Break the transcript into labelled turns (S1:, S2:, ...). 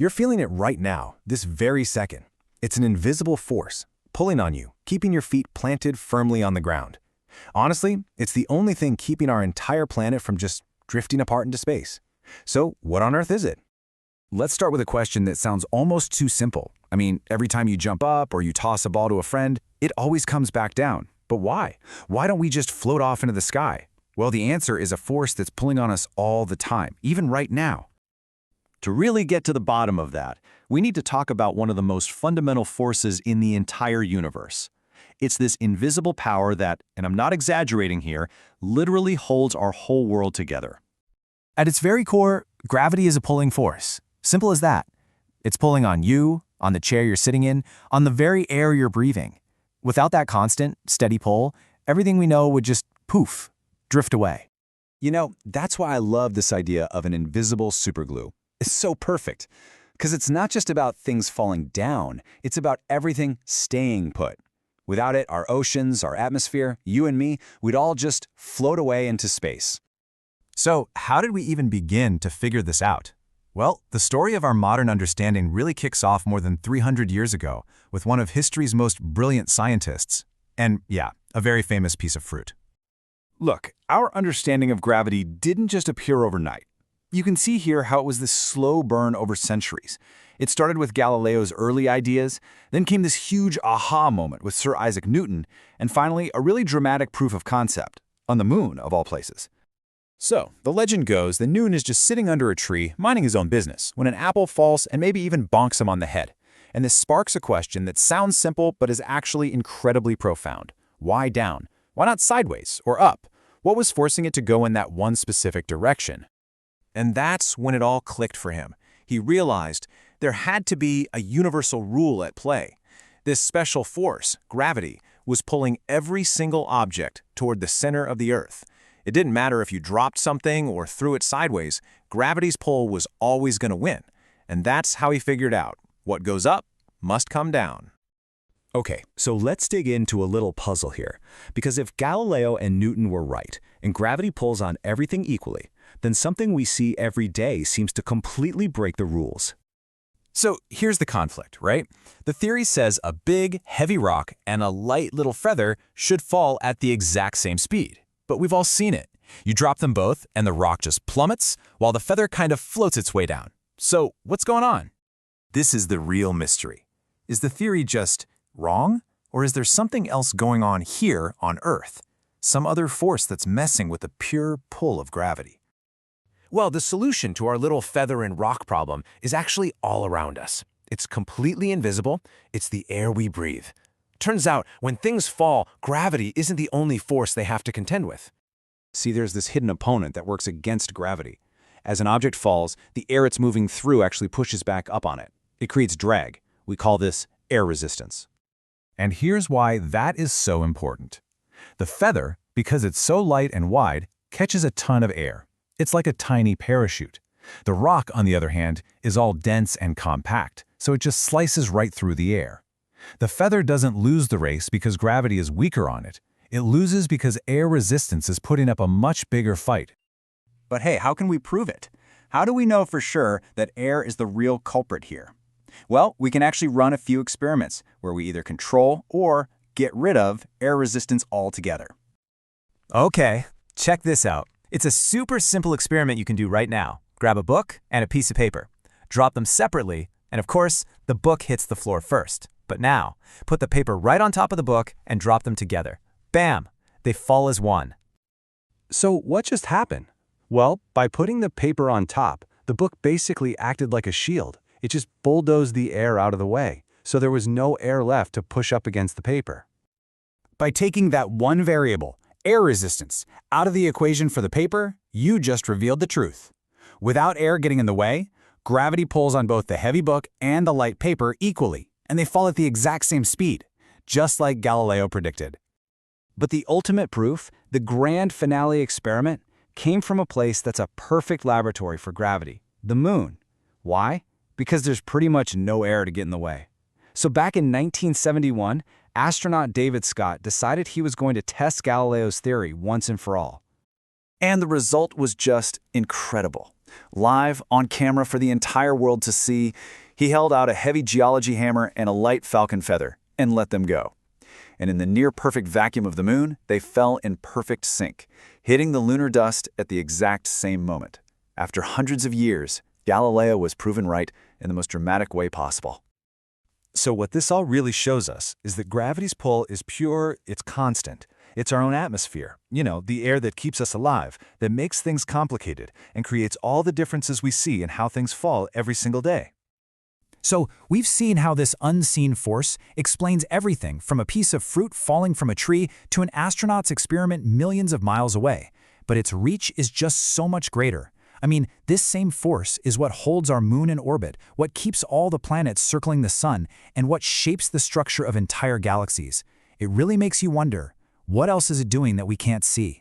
S1: You're feeling it right now, this very second. It's an invisible force, pulling on you, keeping your feet planted firmly on the ground. Honestly, it's the only thing keeping our entire planet from just drifting apart into space. So, what on earth is it?
S2: Let's start with a question that sounds almost too simple. I mean, every time you jump up or you toss a ball to a friend, it always comes back down. But why? Why don't we just float off into the sky? Well, the answer is a force that's pulling on us all the time, even right now.
S3: To really get to the bottom of that, we need to talk about one of the most fundamental forces in the entire universe. It's this invisible power that, and I'm not exaggerating here, literally holds our whole world together.
S4: At its very core, gravity is a pulling force. Simple as that. It's pulling on you, on the chair you're sitting in, on the very air you're breathing. Without that constant, steady pull, everything we know would just poof, drift away.
S5: You know, that's why I love this idea of an invisible superglue. It's so perfect, because it's not just about things falling down, it's about everything staying put. Without it, our oceans, our atmosphere, you and me, we'd all just float away into space.
S4: So, how did we even begin to figure this out? Well, the story of our modern understanding really kicks off more than 300 years ago with one of history's most brilliant scientists. And yeah, a very famous piece of fruit.
S2: Look, our understanding of gravity didn't just appear overnight. You can see here how it was this slow burn over centuries. It started with Galileo's early ideas, then came this huge aha moment with Sir Isaac Newton, and finally a really dramatic proof of concept, on the moon of all places.
S6: So, the legend goes that Newton is just sitting under a tree, minding his own business, when an apple falls and maybe even bonks him on the head. And this sparks a question that sounds simple but is actually incredibly profound. Why down? Why not sideways or up? What was forcing it to go in that one specific direction?
S1: And that's when it all clicked for him. He realized there had to be a universal rule at play. This special force, gravity, was pulling every single object toward the center of the Earth. It didn't matter if you dropped something or threw it sideways, gravity's pull was always going to win. And that's how he figured out, what goes up must come down.
S5: Okay, so let's dig into a little puzzle here. Because if Galileo and Newton were right, and gravity pulls on everything equally, then something we see every day seems to completely break the rules.
S4: So here's the conflict, right? The theory says a big, heavy rock and a light little feather should fall at the exact same speed. But we've all seen it. You drop them both and the rock just plummets while the feather kind of floats its way down. So what's going on? This is the real mystery. Is the theory just wrong? Or is there something else going on here on Earth? Some other force that's messing with the pure pull of gravity?
S1: Well, the solution to our little feather and rock problem is actually all around us. It's completely invisible. It's the air we breathe. Turns out, when things fall, gravity isn't the only force they have to contend with.
S5: See, there's this hidden opponent that works against gravity. As an object falls, the air it's moving through actually pushes back up on it. It creates drag. We call this air resistance.
S4: And here's why that is so important. The feather, because it's so light and wide, catches a ton of air. It's like a tiny parachute. The rock, on the other hand, is all dense and compact, so it just slices right through the air. The feather doesn't lose the race because gravity is weaker on it. It loses because air resistance is putting up a much bigger fight.
S7: But hey, how can we prove it? How do we know for sure that air is the real culprit here? Well, we can actually run a few experiments where we either control or get rid of air resistance altogether.
S4: Okay, check this out. It's a super simple experiment you can do right now. Grab a book and a piece of paper. Drop them separately, and of course, the book hits the floor first. But now, put the paper right on top of the book and drop them together. Bam! They fall as one.
S5: So what just happened? Well, by putting the paper on top, the book basically acted like a shield. It just bulldozed the air out of the way, so there was no air left to push up against the paper.
S8: By taking that one variable, air resistance, out of the equation for the paper, you just revealed the truth. Without air getting in the way, gravity pulls on both the heavy book and the light paper equally, and they fall at the exact same speed, just like Galileo predicted.
S5: But the ultimate proof, the grand finale experiment, came from a place that's a perfect laboratory for gravity, the moon. Why? Because there's pretty much no air to get in the way. So back in 1971, astronaut David Scott decided he was going to test Galileo's theory once and for all.
S2: And the result was just incredible. Live, on camera for the entire world to see, he held out a heavy geology hammer and a light falcon feather and let them go. And in the near-perfect vacuum of the moon, they fell in perfect sync, hitting the lunar dust at the exact same moment. After hundreds of years, Galileo was proven right in the most dramatic way possible.
S3: So what this all really shows us is that gravity's pull is pure, it's constant. It's our own atmosphere, the air that keeps us alive, that makes things complicated and creates all the differences we see in how things fall every single day.
S8: So, we've seen how this unseen force explains everything from a piece of fruit falling from a tree to an astronaut's experiment millions of miles away. But its reach is just so much greater. I mean, this same force is what holds our moon in orbit, what keeps all the planets circling the sun, and what shapes the structure of entire galaxies. It really makes you wonder, what else is it doing that we can't see?